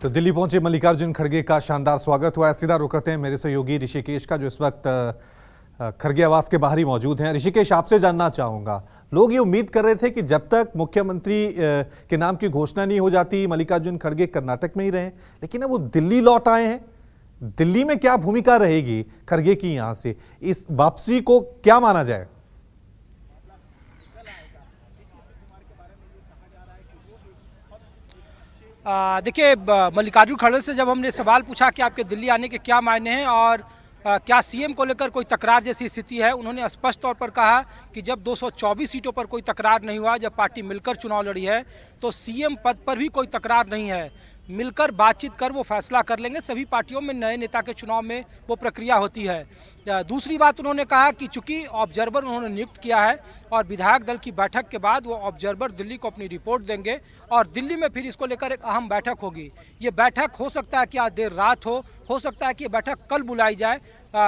तो दिल्ली पहुंचे मल्लिकार्जुन खड़गे का शानदार स्वागत हुआ है। सीधा रुख करते हैं मेरे सहयोगी ऋषिकेश का, जो इस वक्त खड़गे आवास के बाहर ही मौजूद हैं। ऋषिकेश, आपसे जानना चाहूंगा, लोग ये उम्मीद कर रहे थे कि जब तक मुख्यमंत्री के नाम की घोषणा नहीं हो जाती मल्लिकार्जुन खड़गे कर्नाटक में ही रहें, लेकिन अब वो दिल्ली लौट आए हैं। दिल्ली में क्या भूमिका रहेगी खड़गे की, यहां से इस वापसी को क्या माना जाए? देखिए, मल्लिकार्जुन खड़गे से जब हमने सवाल पूछा कि आपके दिल्ली आने के क्या मायने हैं और क्या सीएम को लेकर कोई तकरार जैसी स्थिति है, उन्होंने स्पष्ट तौर पर कहा कि जब 224 सीटों पर कोई तकरार नहीं हुआ, जब पार्टी मिलकर चुनाव लड़ी है, तो सीएम पद पर भी कोई तकरार नहीं है। मिलकर बातचीत कर वो फैसला कर लेंगे। सभी पार्टियों में नए नेता के चुनाव में वो प्रक्रिया होती है। दूसरी बात उन्होंने कहा कि चूंकि ऑब्जर्वर उन्होंने नियुक्त किया है और विधायक दल की बैठक के बाद वो ऑब्जर्वर दिल्ली को अपनी रिपोर्ट देंगे और दिल्ली में फिर इसको लेकर एक अहम बैठक होगी। ये बैठक हो सकता है कि आज देर रात हो सकता है कि ये बैठक कल बुलाई जाए,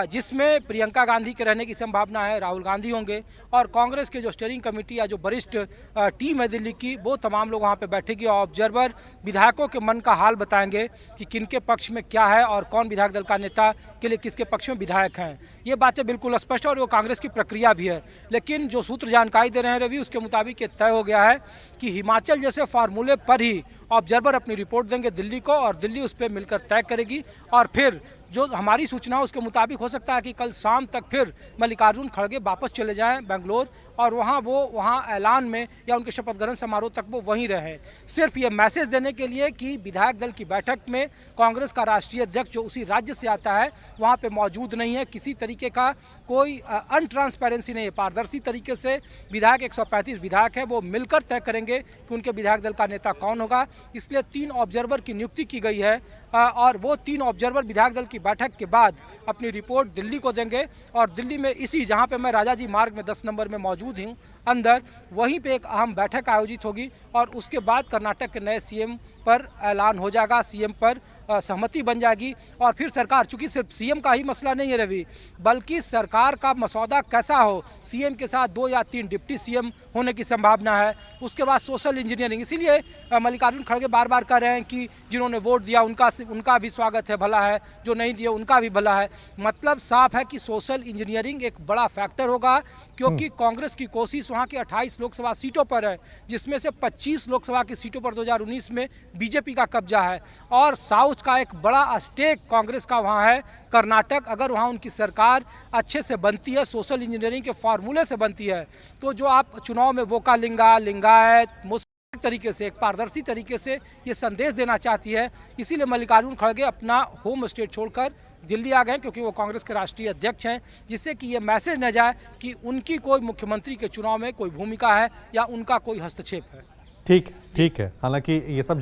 जिसमें प्रियंका गांधी के रहने की संभावना है, राहुल गांधी होंगे और कांग्रेस के जो स्टीयरिंग कमेटी या जो वरिष्ठ टीम है दिल्ली की, वो तमाम लोग वहाँ पे बैठेगी। ऑब्जर्वर विधायकों के मन का हाल बताएंगे कि किनके पक्ष में क्या है और कौन विधायक दल का नेता के लिए किसके पक्ष में विधायक हैं। ये बातें बिल्कुल स्पष्ट और वो कांग्रेस की प्रक्रिया भी है। लेकिन जो सूत्र जानकारी दे रहे हैं रवि, उसके मुताबिक ये तय हो गया है कि हिमाचल जैसे फार्मूले पर ही ऑब्जर्वर अपनी रिपोर्ट देंगे दिल्ली को और दिल्ली उस पर मिलकर तय करेगी। और फिर जो हमारी सूचना उसके मुताबिक हो सकता है कि कल शाम तक फिर मल्लिकार्जुन खड़गे वापस चले जाएं बेंगलोर और वहाँ ऐलान में या उनके शपथ ग्रहण समारोह तक वो वहीं रहे, सिर्फ ये मैसेज देने के लिए कि विधायक दल की बैठक में कांग्रेस का राष्ट्रीय अध्यक्ष जो उसी राज्य से आता है वहाँ पे मौजूद नहीं है। किसी तरीके का कोई अनट्रांसपेरेंसी नहीं है, पारदर्शी तरीके से विधायक 135 विधायक है, वो मिलकर तय करेंगे कि उनके विधायक दल का नेता कौन होगा। इसलिए 3 ऑब्जर्वर की नियुक्ति की गई है और वो 3 ऑब्जर्वर विधायक दल की बैठक के बाद अपनी रिपोर्ट दिल्ली को देंगे और दिल्ली में इसी जहां पे मैं राजाजी मार्ग में 10 नंबर में मौजूद हूं अंदर, वहीं पे एक अहम बैठक आयोजित होगी और उसके बाद कर्नाटक के नए सीएम पर ऐलान हो जाएगा, सीएम पर सहमति बन जाएगी और फिर सरकार, चूंकि सिर्फ सीएम का ही मसला नहीं है रवि, बल्कि सरकार का मसौदा कैसा हो, सीएम के साथ 2 या 3 डिप्टी सीएम होने की संभावना है, उसके बाद सोशल इंजीनियरिंग। इसीलिए मल्लिकार्जुन खड़गे बार बार कह रहे हैं कि जिन्होंने वोट दिया उनका भी स्वागत है, भला है, जो नहीं दिया उनका भी भला है। मतलब साफ है कि सोशल इंजीनियरिंग एक बड़ा फैक्टर होगा, क्योंकि कांग्रेस की कोशिश वहाँ की 28 लोकसभा सीटों पर है, जिसमें से 25 लोकसभा की सीटों पर 2019 में बीजेपी का कब्जा है और साउथ का एक बड़ा स्टेक कांग्रेस का वहाँ है कर्नाटक। अगर वहाँ उनकी सरकार अच्छे से बनती है, सोशल इंजीनियरिंग के फार्मूले से बनती है, तो जो आप चुनाव में वोका लिंगा, लिंगायत, मुस्लिम तरीके से, एक पारदर्शी तरीके से ये संदेश देना चाहती है। इसीलिए मल्लिकार्जुन खड़गे अपना होम स्टेट छोड़कर दिल्ली आ गए, क्योंकि वो कांग्रेस के राष्ट्रीय अध्यक्ष हैं, जिससे कि ये मैसेज न जाए कि उनकी कोई मुख्यमंत्री के चुनाव में कोई भूमिका है या उनका कोई हस्तक्षेप है। ठीक है। हालांकि ये सब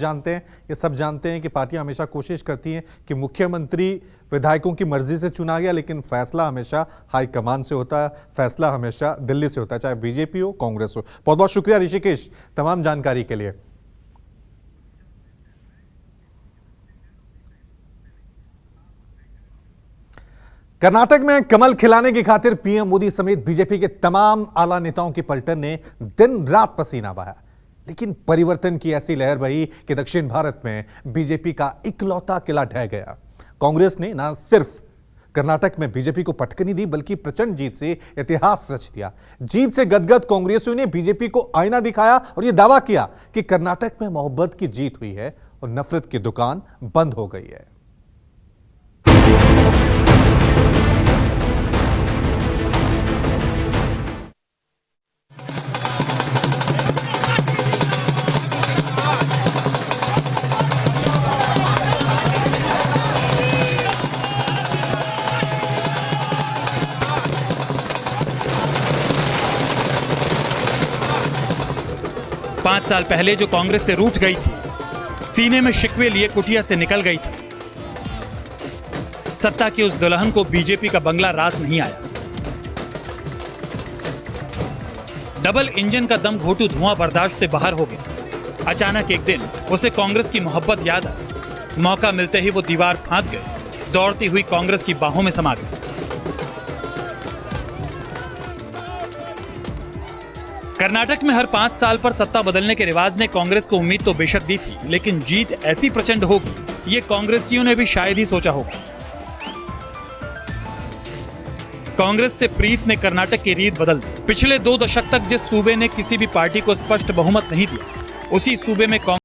जानते हैं कि पार्टियां हमेशा कोशिश करती हैं कि मुख्यमंत्री विधायकों की मर्जी से चुना गया, लेकिन फैसला हमेशा हाईकमान से होता है, फैसला हमेशा दिल्ली से होता है, चाहे बीजेपी हो, कांग्रेस हो। बहुत बहुत शुक्रिया ऋषिकेश तमाम जानकारी के लिए। कर्नाटक में कमल खिलाने की खातिर पीएम मोदी समेत बीजेपी के तमाम आला नेताओं की पलटन ने दिन रात पसीना बहाया, लेकिन परिवर्तन की ऐसी लहर बही कि दक्षिण भारत में बीजेपी का इकलौता किला ढह गया। कांग्रेस ने न सिर्फ कर्नाटक में बीजेपी को पटकनी दी, बल्कि प्रचंड जीत से इतिहास रच दिया। जीत से गदगद कांग्रेसियों ने बीजेपी को आईना दिखाया और यह दावा किया कि कर्नाटक में मोहब्बत की जीत हुई है और नफरत की दुकान बंद हो गई है। पांच साल पहले जो कांग्रेस से रूठ गई थी, सीने में शिकवे लिए कुटिया से निकल गई थी, सत्ता की उस दुल्हन को बीजेपी का बंगला रास नहीं आया। डबल इंजन का दम घोटू धुआं बर्दाश्त से बाहर हो गया। अचानक एक दिन उसे कांग्रेस की मोहब्बत याद आई। मौका मिलते ही वो दीवार फांद गए, दौड़ती हुई कांग्रेस की बाहों में समा गई। कर्नाटक में हर 5 साल पर सत्ता बदलने के रिवाज ने कांग्रेस को उम्मीद तो बेशक दी थी, लेकिन जीत ऐसी प्रचंड होगी ये कांग्रेसियों ने भी शायद ही सोचा होगा। कांग्रेस से प्रीत ने कर्नाटक की रीत बदल दी। पिछले 2 दशक तक जिस सूबे ने किसी भी पार्टी को स्पष्ट बहुमत नहीं दिया, उसी सूबे में कांग्रेस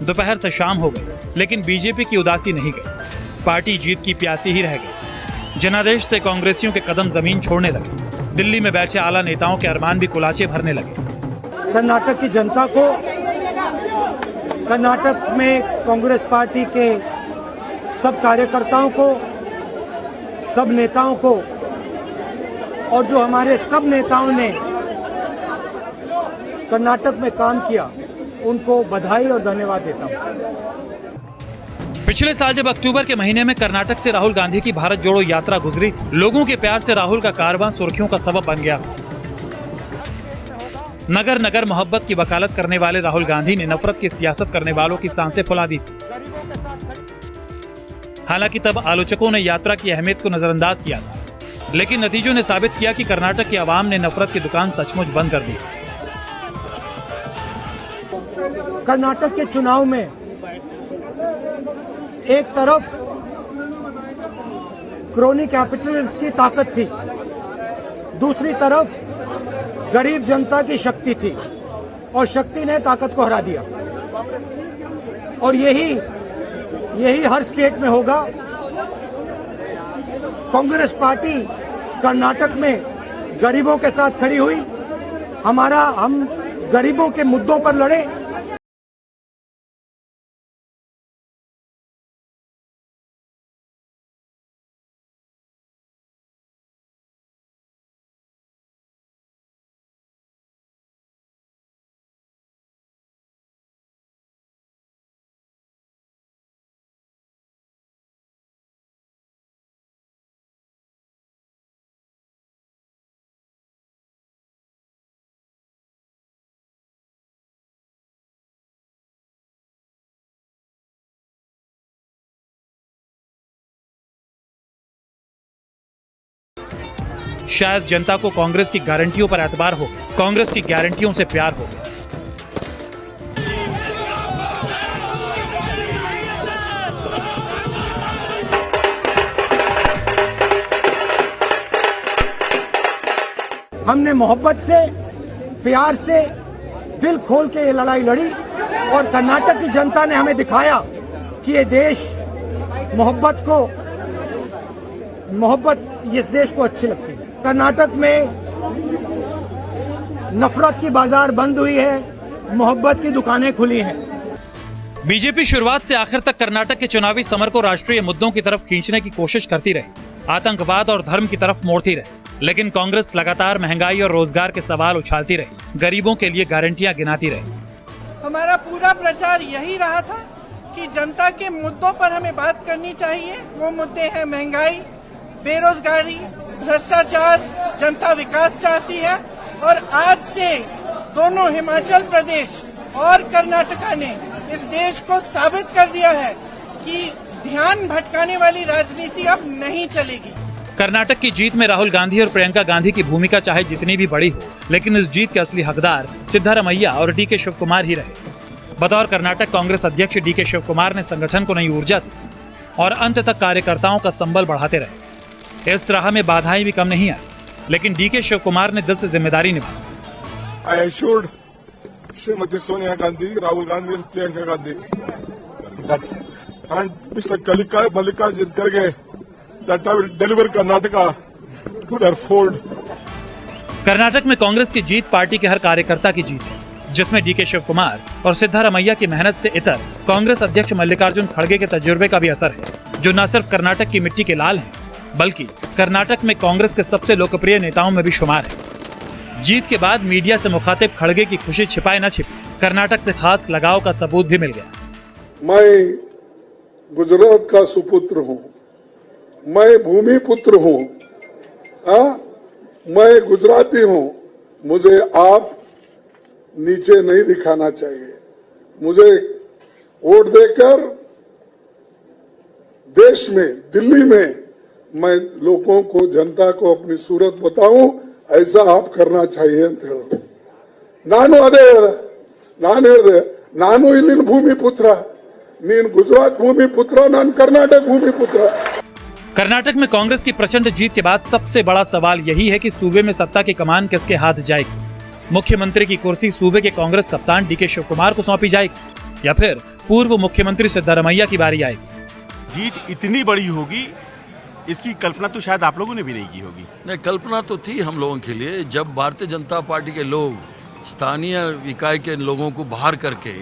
दोपहर से शाम हो गई, लेकिन बीजेपी की उदासी नहीं गई। पार्टी जीत की प्यासी ही रह गई। जनादेश से कांग्रेसियों के कदम जमीन छोड़ने लगे। दिल्ली में बैठे आला नेताओं के अरमान भी कुलाचे भरने लगे। कर्नाटक की जनता को, कर्नाटक में कांग्रेस पार्टी के सब कार्यकर्ताओं को, सब नेताओं को और जो हमारे सब नेताओं ने कर्नाटक में काम किया, उनको बधाई और धन्यवाद देता हूं। पिछले साल जब अक्टूबर के महीने में कर्नाटक से राहुल गांधी की भारत जोड़ो यात्रा गुजरी, लोगों के प्यार से राहुल का कारवां सुर्खियों का सबब बन गया। नगर नगर मोहब्बत की वकालत करने वाले राहुल गांधी ने नफरत की सियासत करने वालों की सांसें फुला दी। हालांकि तब आलोचकों ने यात्रा की अहमियत को नजरअंदाज किया था, लेकिन नतीजों ने साबित किया कि कर्नाटक की आवाम ने नफरत की दुकान सचमुच बंद कर दी। कर्नाटक के चुनाव में एक तरफ क्रोनी कैपिटलिस्ट की ताकत थी, दूसरी तरफ गरीब जनता की शक्ति थी, और शक्ति ने ताकत को हरा दिया। और यही हर स्टेट में होगा। कांग्रेस पार्टी कर्नाटक में गरीबों के साथ खड़ी हुई। हम गरीबों के मुद्दों पर लड़े। शायद जनता को कांग्रेस की गारंटियों पर एतबार हो, कांग्रेस की गारंटियों से प्यार हो गया। हमने मोहब्बत से, प्यार से, दिल खोल के ये लड़ाई लड़ी, और कर्नाटक की जनता ने हमें दिखाया कि ये देश मोहब्बत इस देश को अच्छी लगती है। कर्नाटक में नफरत की बाजार बंद हुई है, मोहब्बत की दुकानें खुली हैं। बीजेपी शुरुआत से आखिर तक कर्नाटक के चुनावी समर को राष्ट्रीय मुद्दों की तरफ खींचने की कोशिश करती रही, आतंकवाद और धर्म की तरफ मोड़ती रही, लेकिन कांग्रेस लगातार महंगाई और रोजगार के सवाल उछालती रही, गरीबों के लिए गारंटियां गिनाती रही। हमारा पूरा प्रचार यही रहा था कि जनता के मुद्दों पर हमें बात करनी चाहिए। वो मुद्दे हैं महंगाई, बेरोजगारी, भ्रष्टाचार। जनता विकास चाहती है, और आज से दोनों हिमाचल प्रदेश और कर्नाटका ने इस देश को साबित कर दिया है कि ध्यान भटकाने वाली राजनीति अब नहीं चलेगी। कर्नाटक की जीत में राहुल गांधी और प्रियंका गांधी की भूमिका चाहे जितनी भी बड़ी हो, लेकिन इस जीत के असली हकदार सिद्धारमैया और डीके शिवकुमार ही रहे। बतौर कर्नाटक कांग्रेस अध्यक्ष डीके शिवकुमार ने संगठन को नई ऊर्जा दी और अंत तक कार्यकर्ताओं का संबल बढ़ाते रहे। इस राह में बाधाएं भी कम नहीं आई, लेकिन डीके शिवकुमार ने दिल से जिम्मेदारी निभाई। I assured Srimati Sonia Gandhi, Rahul Gandhi, and Priyanka Gandhi. And Mr. Mallikarjun Kharge, that I will deliver Karnataka to their fold. Karnataka में कांग्रेस की जीत पार्टी के हर कार्यकर्ता की जीत है, जिसमें डीके शिव कुमार और सिद्धारमैया की मेहनत से इतर कांग्रेस अध्यक्ष मल्लिकार्जुन खड़गे के तजुर्बे का भी असर है, जो न सिर्फ कर्नाटक की मिट्टी के लाल हैं, बल्कि कर्नाटक में कांग्रेस के सबसे लोकप्रिय नेताओं में भी शुमार है। जीत के बाद मीडिया से मुखातिब खड़गे की खुशी छिपाए न छिपी कर्नाटक से खास लगाव का सबूत भी मिल गया। मैं गुजरात का सुपुत्र हूँ, मैं भूमि पुत्र हूँ, मैं गुजराती हूँ। मुझे आप नीचे नहीं दिखाना चाहिए। मुझे वोट देकर देश में, दिल्ली में मैं लोगों को, जनता को अपनी सूरत बताऊं, ऐसा आप करना चाहिए ಅಂತ ಹೇಳಿದ್ರು। ನಾನು ಹೇಳಿದೆ ನಾನು ಇಲ್ಲಿನ ಭೂಮಿ ಪುತ್ರ, ನೀನು ಗುಜರಾತ್ ಭೂಮಿ ಪುತ್ರ, ನಾನು ಕರ್ನಾಟಕ ಭೂಮಿ ಪುತ್ರ। कर्नाटक में कांग्रेस की प्रचंड जीत के बाद सबसे बड़ा सवाल यही है कि सूबे में सत्ता की कमान किसके हाथ जाएगी। मुख्यमंत्री की कुर्सी सूबे के कांग्रेस कप्तान डीके शिव कुमार को सौंपी जाएगी या फिर पूर्व मुख्यमंत्री सिद्धारमैया की बारी आएगी। जीत इतनी बड़ी होगी, इसकी कल्पना तो शायद आप लोगों ने भी नहीं की होगी। नहीं, कल्पना तो थी हम लोगों के लिए, जब भारतीय जनता पार्टी के लोग स्थानीय इकाई के लोगों को बाहर करके,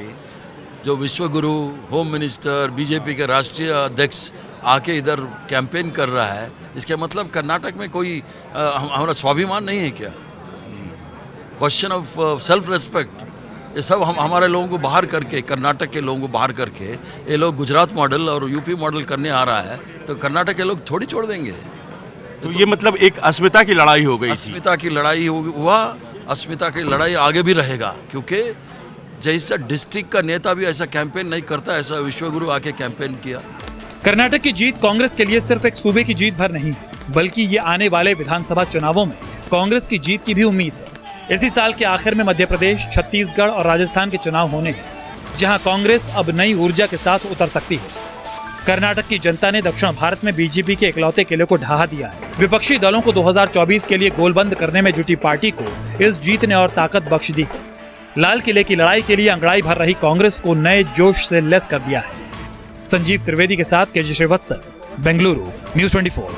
जो विश्वगुरु, होम मिनिस्टर, बीजेपी के राष्ट्रीय अध्यक्ष आके इधर कैंपेन कर रहा है, इसके मतलब कर्नाटक में कोई हमारा स्वाभिमान नहीं है क्या? क्वेश्चन ऑफ सेल्फ रेस्पेक्ट, ये सब हमारे लोगों को बाहर करके, कर्नाटक के लोगों को बाहर करके ये लोग गुजरात मॉडल और यूपी मॉडल करने आ रहा है, तो कर्नाटक के लोग थोड़ी छोड़ देंगे। तो ये मतलब एक अस्मिता की लड़ाई हो गई। अस्मिता की लड़ाई हुआ, अस्मिता की लड़ाई आगे भी रहेगा, क्योंकि जैसा डिस्ट्रिक्ट का नेता भी ऐसा कैंपेन नहीं करता, ऐसा विश्वगुरु आके कैंपेन किया। कर्नाटक की जीत कांग्रेस के लिए सिर्फ एक सूबे की जीत भर नहीं, बल्कि ये आने वाले विधानसभा चुनावों में कांग्रेस की जीत की भी उम्मीद है। इसी साल के आखिर में मध्य प्रदेश, छत्तीसगढ़ और राजस्थान के चुनाव होने हैं, जहां कांग्रेस अब नई ऊर्जा के साथ उतर सकती है। कर्नाटक की जनता ने दक्षिण भारत में बीजेपी के इकलौते किले को ढहा दिया है। विपक्षी दलों को 2024 के लिए गोलबंद करने में जुटी पार्टी को इस जीत ने और ताकत बख्श दी। लाल किले की लड़ाई के लिए अंगड़ाई भर रही कांग्रेस को नए जोश से लैस कर दिया है। संजीव त्रिवेदी के साथ केजी श्रीवत्सव, बेंगलुरु, न्यूज़ 24।